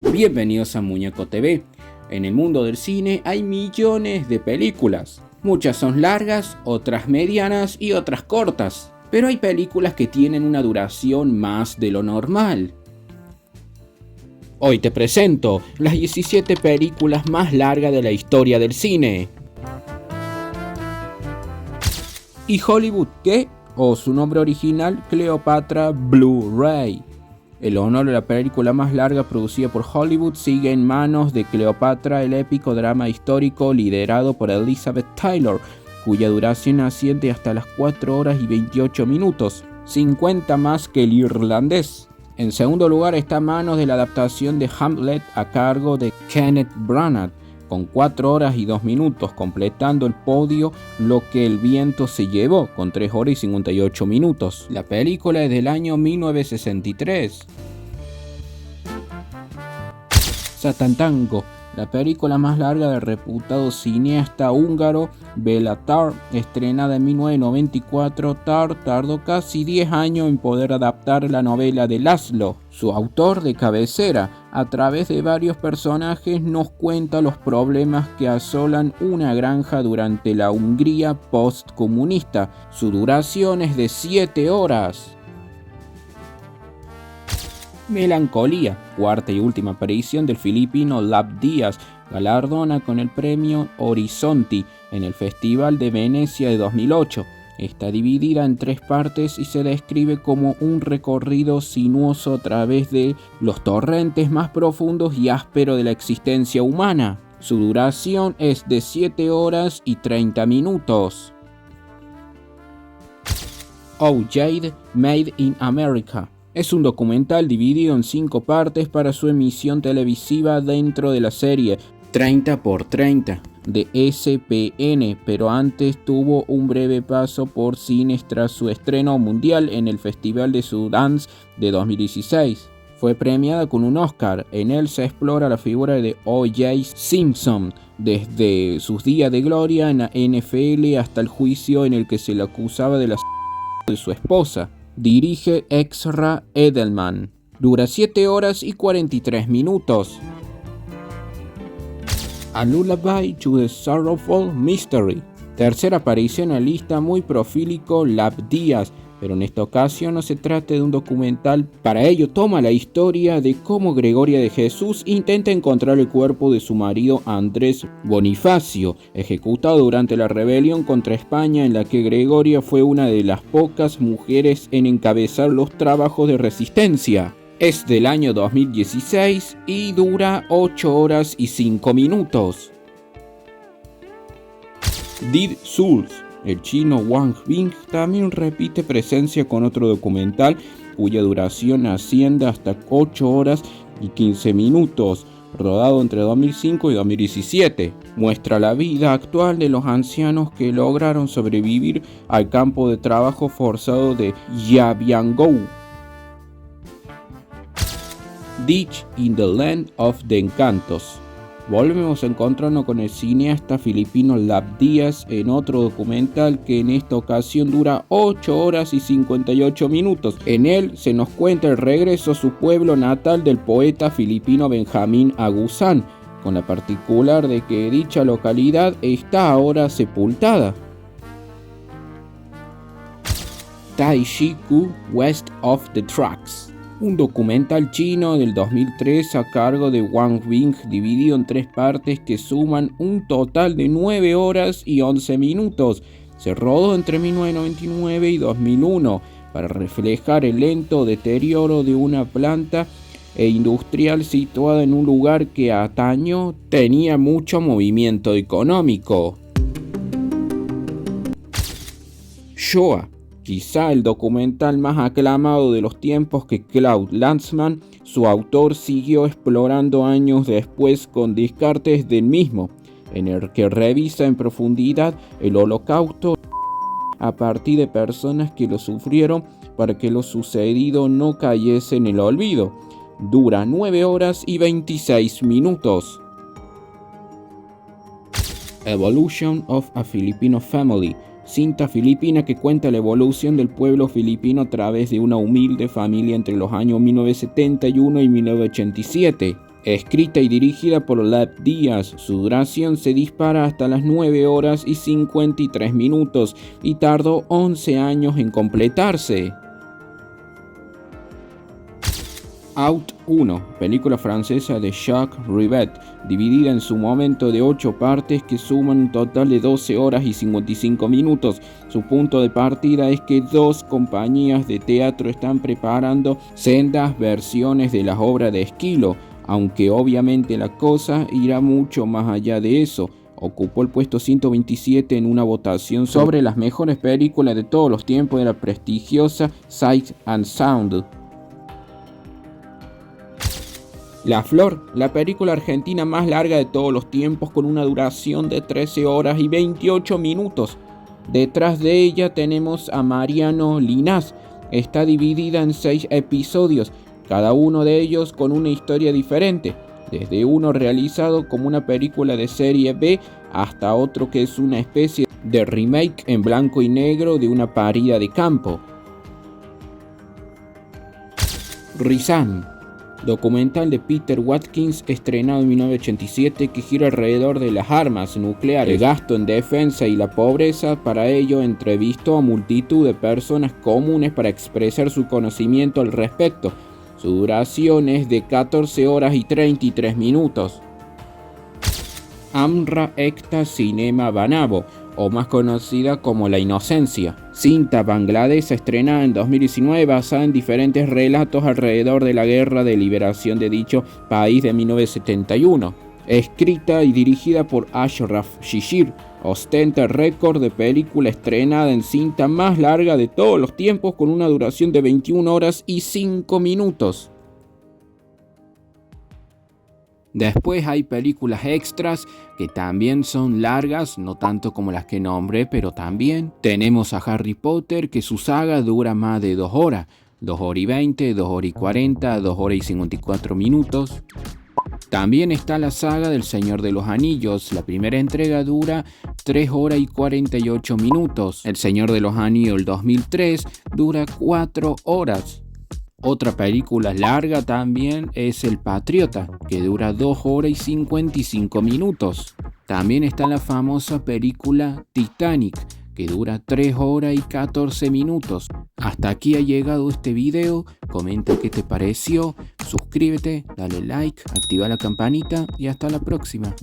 Bienvenidos a Muñeco TV. En el mundo del cine hay millones de películas. Muchas son largas, otras medianas y otras cortas. Pero hay películas que tienen una duración más de lo normal. Hoy te presento las 17 películas más largas de la historia del cine. ¿Y Hollywood qué? O su nombre original, Cleopatra Blu-ray. El honor de la película más larga producida por Hollywood sigue en manos de Cleopatra, el épico drama histórico liderado por Elizabeth Taylor, cuya duración asciende hasta las 4 horas y 28 minutos, 50 más que el irlandés. En segundo lugar está a manos de la adaptación de Hamlet a cargo de Kenneth Branagh, con 4 horas y 2 minutos, completando el podio Lo que el viento se llevó, con 3 horas y 58 minutos. La película es del año 1963. Satantango, la película más larga del reputado cineasta húngaro Béla Tarr, estrenada en 1994, Tarr tardó casi 10 años en poder adaptar la novela de Laszlo, su autor de cabecera. A través de varios personajes nos cuenta los problemas que asolan una granja durante la Hungría postcomunista. Su duración es de 7 horas. Melancolía, cuarta y última aparición del filipino Lav Diaz, galardona con el premio Horizonti en el Festival de Venecia de 2008. Está dividida en 3 partes y se describe como un recorrido sinuoso a través de los torrentes más profundos y ásperos de la existencia humana. Su duración es de 7 horas y 30 minutos. Oh Jade, Made in America. Es un documental dividido en 5 partes para su emisión televisiva dentro de la serie 30x30 de ESPN, pero antes tuvo un breve paso por cines tras su estreno mundial en el Festival de Sundance de 2016. Fue premiada con un Oscar. En él se explora la figura de O.J. Simpson, desde sus días de gloria en la NFL hasta el juicio en el que se le acusaba de la de su esposa. Dirige Ezra Edelman. Dura 7 horas y 43 minutos. A Lullaby to the Sorrowful Mystery. Tercera aparición en la lista muy profílico Lav Diaz, pero en esta ocasión no se trata de un documental. Para ello toma la historia de cómo Gregoria de Jesús intenta encontrar el cuerpo de su marido Andrés Bonifacio, ejecutado durante la rebelión contra España, en la que Gregoria fue una de las pocas mujeres en encabezar los trabajos de resistencia. Es del año 2016 y dura 8 horas y 5 minutos. Dead Souls. El chino Wang Bing también repite presencia con otro documental cuya duración asciende hasta 8 horas y 15 minutos, rodado entre 2005 y 2017. Muestra la vida actual de los ancianos que lograron sobrevivir al campo de trabajo forzado de Yabiangou. Ditch in the Land of the Encantos. Volvemos a encontrarnos con el cineasta filipino Lav Diaz en otro documental que en esta ocasión dura 8 horas y 58 minutos. En él se nos cuenta el regreso a su pueblo natal del poeta filipino Benjamín Aguzán, con la particular de que dicha localidad está ahora sepultada. Taishiku West of the Tracks. Un documental chino del 2003 a cargo de Wang Bing, dividido en 3 partes que suman un total de 9 horas y 11 minutos. Se rodó entre 1999 y 2001 para reflejar el lento deterioro de una planta industrial situada en un lugar que antaño tenía mucho movimiento económico. Shoah. Quizá el documental más aclamado de los tiempos que Claude Lanzmann, su autor, siguió explorando años después con descartes del mismo, en el que revisa en profundidad el Holocausto a partir de personas que lo sufrieron para que lo sucedido no cayese en el olvido. Dura 9 horas y 26 minutos. Evolution of a Filipino Family. Cinta filipina que cuenta la evolución del pueblo filipino a través de una humilde familia entre los años 1971 y 1987. Escrita y dirigida por Lev Diaz, su duración se dispara hasta las 9 horas y 53 minutos y tardó 11 años en completarse. Out 1, película francesa de Jacques Rivette, dividida en su momento de 8 partes que suman un total de 12 horas y 55 minutos. Su punto de partida es que 2 compañías de teatro están preparando sendas versiones de las obras de Esquilo, aunque obviamente la cosa irá mucho más allá de eso. Ocupó el puesto 127 en una votación sobre las mejores películas de todos los tiempos de la prestigiosa Sight and Sound. La Flor, la película argentina más larga de todos los tiempos con una duración de 13 horas y 28 minutos. Detrás de ella tenemos a Mariano Linás. Está dividida en 6 episodios, cada uno de ellos con una historia diferente, desde uno realizado como una película de serie B hasta otro que es una especie de remake en blanco y negro de una parida de campo. Rizan, documental de Peter Watkins estrenado en 1987 que gira alrededor de las armas nucleares, el gasto en defensa y la pobreza. Para ello entrevistó a multitud de personas comunes para expresar su conocimiento al respecto. Su duración es de 14 horas y 33 minutos. Amra Ekta Cinema Banabo, o más conocida como La Inocencia, cinta bangladesa estrenada en 2019 basada en diferentes relatos alrededor de la guerra de liberación de dicho país de 1971. Escrita y dirigida por Ashraf Shishir, ostenta el récord de película estrenada en cinta más larga de todos los tiempos con una duración de 21 horas y 5 minutos. Después hay películas extras que también son largas, no tanto como las que nombré, pero también. Tenemos a Harry Potter, que su saga dura más de 2 horas, 2 horas y 20, 2 horas y 40, 2 horas y 54 minutos. También está la saga del Señor de los Anillos, la primera entrega dura 3 horas y 48 minutos. El Señor de los Anillos, el 2003, dura 4 horas. Otra película larga también es El Patriota, que dura 2 horas y 55 minutos. También está la famosa película Titanic, que dura 3 horas y 14 minutos. Hasta aquí ha llegado este video. Comenta qué te pareció, suscríbete, dale like, activa la campanita y hasta la próxima.